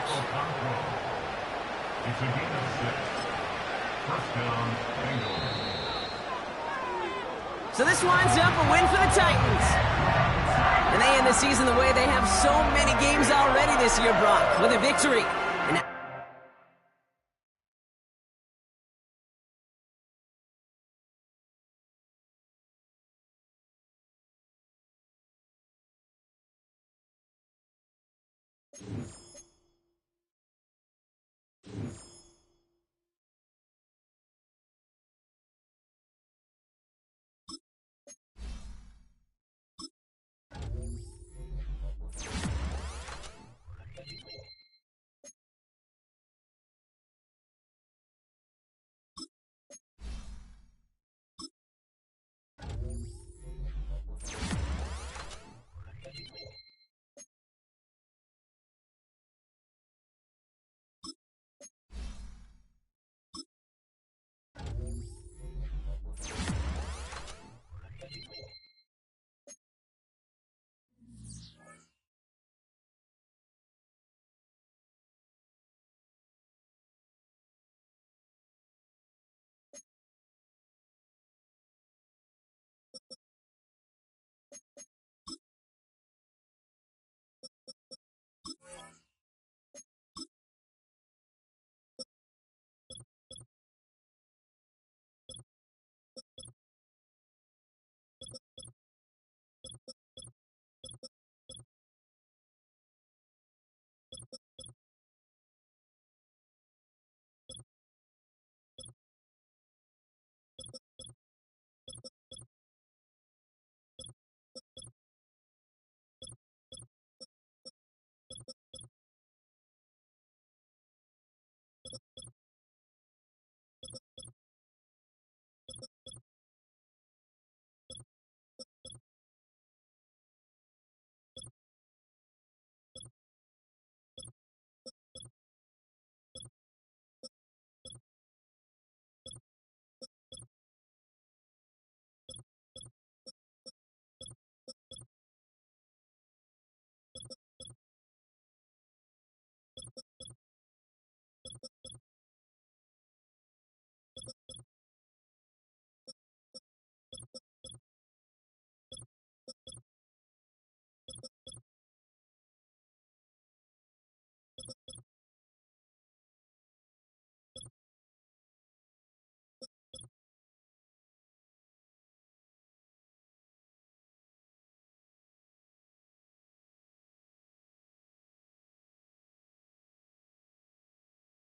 So this winds up a win for the Titans. And they end the season the way they have so many games already this year, Brock, with a victory. And